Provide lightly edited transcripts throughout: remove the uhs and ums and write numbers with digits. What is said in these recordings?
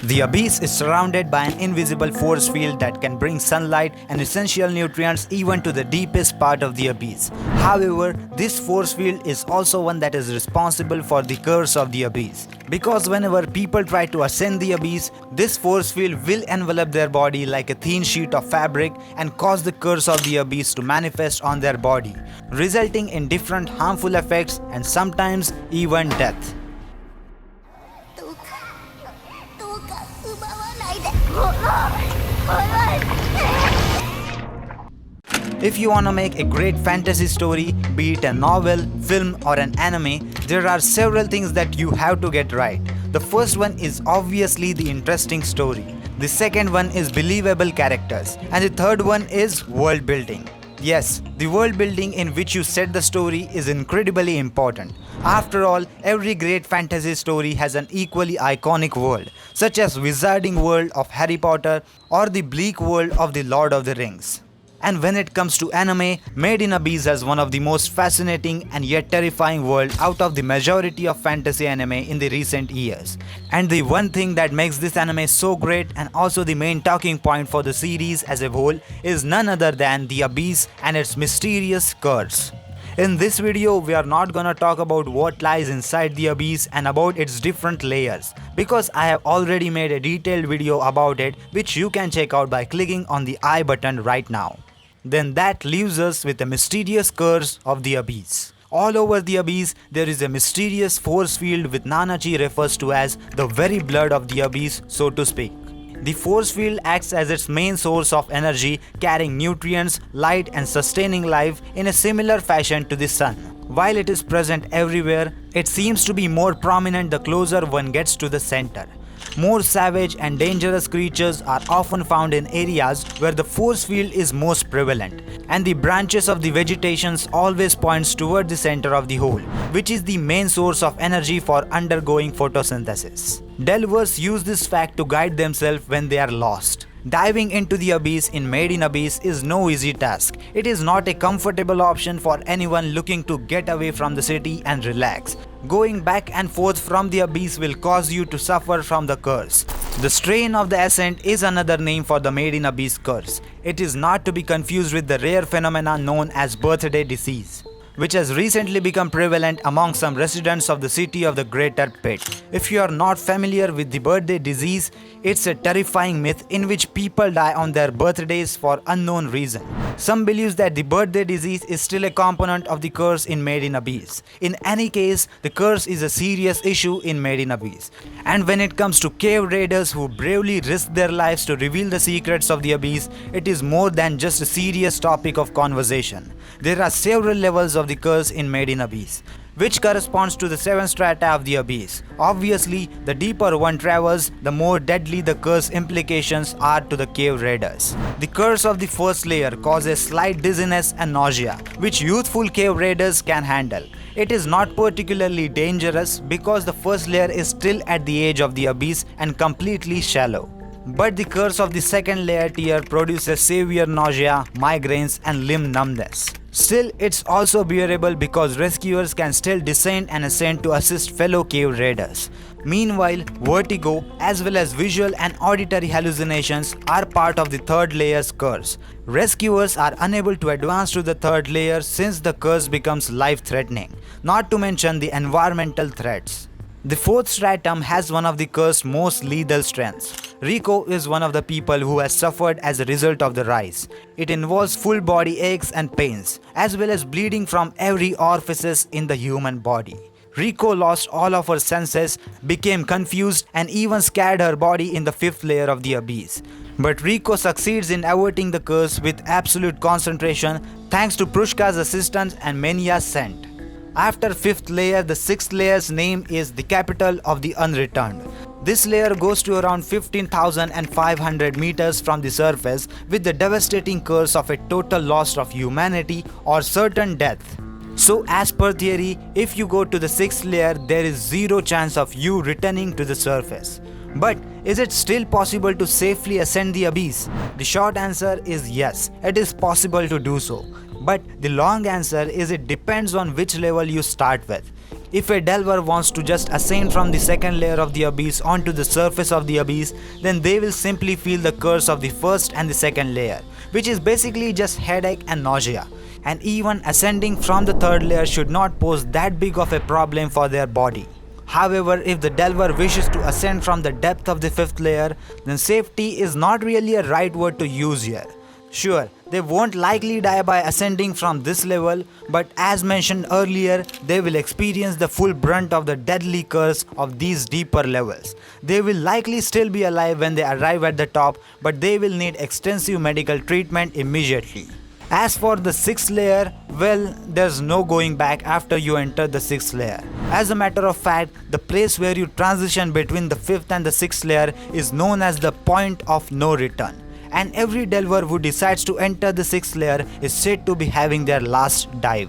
The abyss is surrounded by an invisible force field that can bring sunlight and essential nutrients even to the deepest part of the abyss. However, this force field is also one that is responsible for the curse of the abyss. Because whenever people try to ascend the abyss, this force field will envelop their body like a thin sheet of fabric and cause the curse of the abyss to manifest on their body, resulting in different harmful effects and sometimes even death. If you wanna make a great fantasy story, be it a novel, film or an anime, there are several things that you have to get right. The first one is obviously the interesting story. The second one is believable characters. And the third one is world building. Yes, the world building in which you set the story is incredibly important. After all, every great fantasy story has an equally iconic world, such as Wizarding World of Harry Potter or the bleak world of the Lord of the Rings. And when it comes to anime, Made in Abyss has one of the most fascinating and yet terrifying world out of the majority of fantasy anime in the recent years. And the one thing that makes this anime so great and also the main talking point for the series as a whole is none other than the Abyss and its mysterious curse. In this video, we are not gonna talk about what lies inside the abyss and about its different layers, because I have already made a detailed video about it which you can check out by clicking on the I button right now. Then that leaves us with the mysterious curse of the abyss. All over the abyss, there is a mysterious force field which Nanachi refers to as the very blood of the abyss, so to speak. The force field acts as its main source of energy, carrying nutrients, light and sustaining life in a similar fashion to the sun. While it is present everywhere, it seems to be more prominent the closer one gets to the center. More savage and dangerous creatures are often found in areas where the force field is most prevalent, and the branches of the vegetation always points toward the center of the whole, which is the main source of energy for undergoing photosynthesis. Delvers use this fact to guide themselves when they are lost. Diving into the abyss in Made in Abyss is no easy task. It is not a comfortable option for anyone looking to get away from the city and relax. Going back and forth from the abyss will cause you to suffer from the curse. The strain of the ascent is another name for the Made in Abyss curse. It is not to be confused with the rare phenomena known as birthday disease, which has recently become prevalent among some residents of the city of the Greater Pit. If you are not familiar with the birthday disease, it's a terrifying myth in which people die on their birthdays for unknown reason. Some believe that the birthday disease is still a component of the curse in Made in Abyss. In any case, the curse is a serious issue in Made in Abyss. And when it comes to cave raiders who bravely risk their lives to reveal the secrets of the abyss, it is more than just a serious topic of conversation. There are several levels of the curse in Made in Abyss, which corresponds to the 7 strata of the abyss. Obviously, the deeper one travels, the more deadly the curse implications are to the cave raiders. The curse of the first layer causes slight dizziness and nausea, which youthful cave raiders can handle. It is not particularly dangerous because the first layer is still at the edge of the abyss and completely shallow. But the curse of the second layer tier produces severe nausea, migraines and limb numbness. Still, it's also bearable because rescuers can still descend and ascend to assist fellow cave raiders. Meanwhile, vertigo as well as visual and auditory hallucinations are part of the third layer's curse. Rescuers are unable to advance to the third layer since the curse becomes life-threatening, not to mention the environmental threats. The fourth stratum has one of the curse's most lethal strengths. Rico is one of the people who has suffered as a result of the rise. It involves full body aches and pains, as well as bleeding from every orifice in the human body. Rico lost all of her senses, became confused and even scared her body in the 5th layer of the abyss. But Rico succeeds in averting the curse with absolute concentration thanks to Prushka's assistance and Menia's scent. After 5th layer, the 6th layer's name is the Capital of the Unreturned. This layer goes to around 15,500 meters from the surface with the devastating curse of a total loss of humanity or certain death. So as per theory, if you go to the 6th layer, there is zero chance of you returning to the surface. But is it still possible to safely ascend the abyss? The short answer is yes, it is possible to do so. But the long answer is it depends on which level you start with. If a delver wants to just ascend from the second layer of the abyss onto the surface of the abyss, then they will simply feel the curse of the first and the second layer, which is basically just headache and nausea. And even ascending from the third layer should not pose that big of a problem for their body. However, if the delver wishes to ascend from the depth of the fifth layer, then safety is not really a right word to use here. Sure, they won't likely die by ascending from this level, but as mentioned earlier, they will experience the full brunt of the deadly curse of these deeper levels. They will likely still be alive when they arrive at the top, but they will need extensive medical treatment immediately. As for the 6th layer, well, there's no going back after you enter the 6th layer. As a matter of fact, the place where you transition between the 5th and the 6th layer is known as the point of no return. And every delver who decides to enter the 6th layer is said to be having their last dive.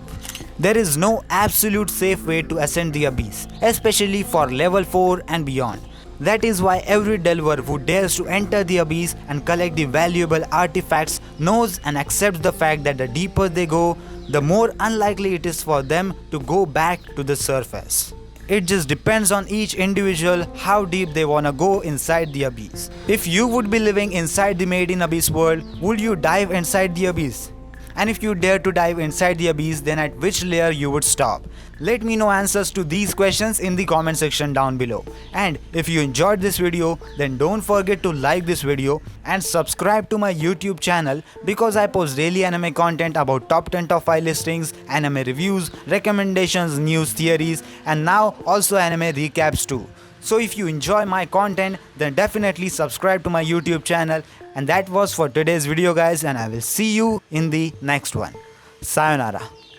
There is no absolute safe way to ascend the abyss, especially for level 4 and beyond. That is why every delver who dares to enter the abyss and collect the valuable artifacts knows and accepts the fact that the deeper they go, the more unlikely it is for them to go back to the surface. It just depends on each individual how deep they wanna go inside the abyss. If you would be living inside the Made in Abyss world, would you dive inside the abyss? And if you dare to dive inside the abyss, then at which layer you would stop? Let me know answers to these questions in the comment section down below. And if you enjoyed this video, then don't forget to like this video and subscribe to my YouTube channel, because I post daily anime content about top 10 top 5 listings, anime reviews, recommendations, news, theories, and now also anime recaps too. So if you enjoy my content, then definitely subscribe to my YouTube channel. And that was for today's video guys, and I will see you in the next one. Sayonara.